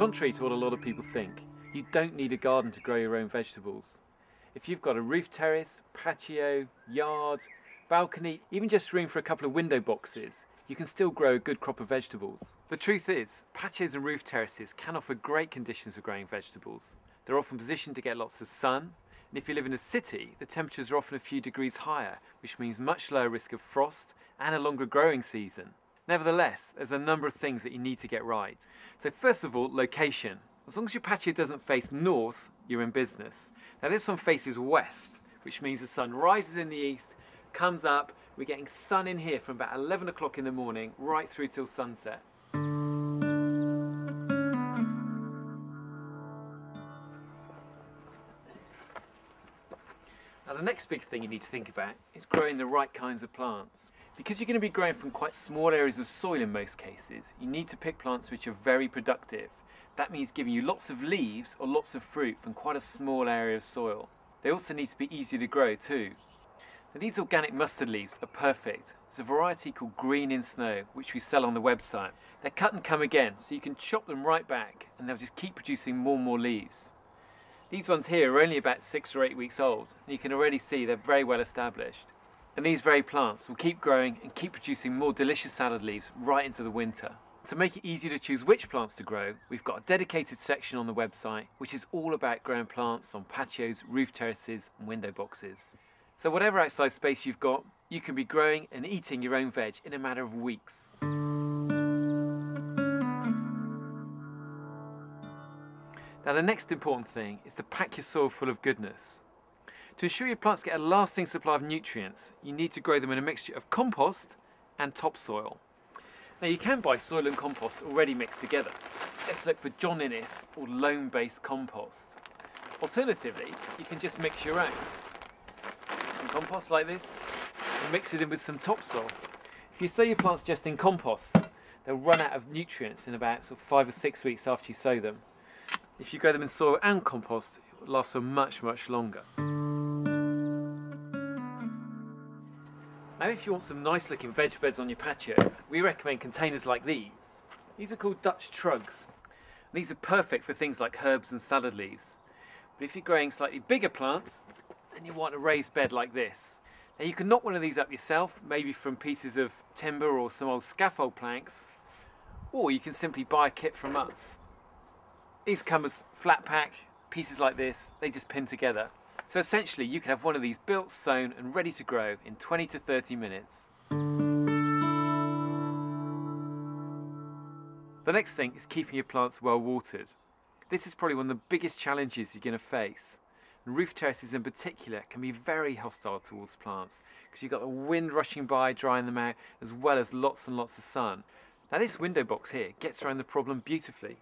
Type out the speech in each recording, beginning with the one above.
Contrary to what a lot of people think, you don't need a garden to grow your own vegetables. If you've got a roof terrace, patio, yard, balcony, even just room for a couple of window boxes, you can still grow a good crop of vegetables. The truth is, patios and roof terraces can offer great conditions for growing vegetables. They're often positioned to get lots of sun, and if you live in a city, the temperatures are often a few degrees higher, which means much lower risk of frost and a longer growing season. Nevertheless, there's a number of things that you need to get right. So first of all, location. As long as your patio doesn't face north, you're in business. Now this one faces west, which means the sun rises in the east, comes up, we're getting sun in here from about 11 o'clock in the morning right through till sunset. Now the next big thing you need to think about is growing the right kinds of plants. Because you're going to be growing from quite small areas of soil in most cases, you need to pick plants which are very productive. That means giving you lots of leaves or lots of fruit from quite a small area of soil. They also need to be easy to grow too. Now these organic mustard leaves are perfect. It's a variety called Green in Snow, which we sell on the website. They're cut and come again, so you can chop them right back and they'll just keep producing more and more leaves. These ones here are only about 6 or 8 weeks old, and you can already see they're very well established. And these very plants will keep growing and keep producing more delicious salad leaves right into the winter. To make it easy to choose which plants to grow, we've got a dedicated section on the website which is all about growing plants on patios, roof terraces and window boxes. So whatever outside space you've got, you can be growing and eating your own veg in a matter of weeks. Now the next important thing is to pack your soil full of goodness. To ensure your plants get a lasting supply of nutrients, you need to grow them in a mixture of compost and topsoil. Now you can buy soil and compost already mixed together. Let's look for John Innes or loam-based compost. Alternatively, you can just mix your own. Some compost like this, and mix it in with some topsoil. If you sow your plants just in compost, they'll run out of nutrients in about 5 or 6 weeks after you sow them. If you grow them in soil and compost, it will last for much, much longer. Now if you want some nice looking veg beds on your patio, we recommend containers like these. These are called Dutch trugs. These are perfect for things like herbs and salad leaves. But if you're growing slightly bigger plants, then you want a raised bed like this. Now you can knock one of these up yourself, maybe from pieces of timber or some old scaffold planks, or you can simply buy a kit from us. These come as flat pack, pieces like this, they just pin together. So essentially you can have one of these built, sewn and ready to grow in 20 to 30 minutes. The next thing is keeping your plants well watered. This is probably one of the biggest challenges you're going to face. And roof terraces in particular can be very hostile towards plants because you've got the wind rushing by, drying them out, as well as lots and lots of sun. Now this window box here gets around the problem beautifully.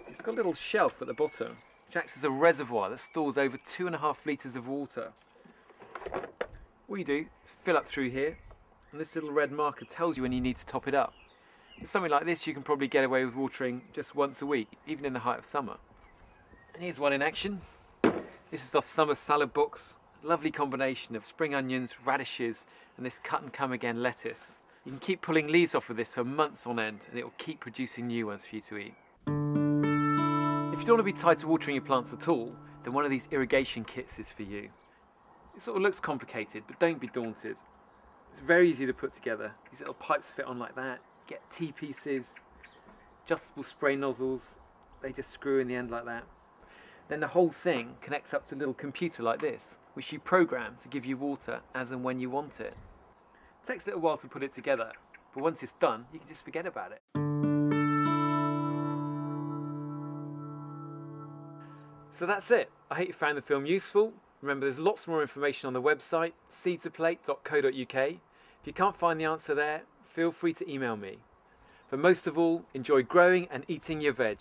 It's got a little shelf at the bottom which acts as a reservoir that stores over 2.5 litres of water. All you do is fill up through here, and this little red marker tells you when you need to top it up. With something like this you can probably get away with watering just once a week, even in the height of summer. And here's one in action. This is our summer salad box. Lovely combination of spring onions, radishes and this cut and come again lettuce. You can keep pulling leaves off of this for months on end and it will keep producing new ones for you to eat. If you don't want to be tied to watering your plants at all, then one of these irrigation kits is for you. It sort of looks complicated, but don't be daunted. It's very easy to put together. These little pipes fit on like that. Get T-pieces, adjustable spray nozzles, they just screw in the end like that. Then the whole thing connects up to a little computer like this, which you program to give you water as and when you want it. It takes a little while to put it together, but once it's done, you can just forget about it. So that's it. I hope you found the film useful. Remember, there's lots more information on the website, seedsaplate.co.uk. If you can't find the answer there, feel free to email me. But most of all, enjoy growing and eating your veg.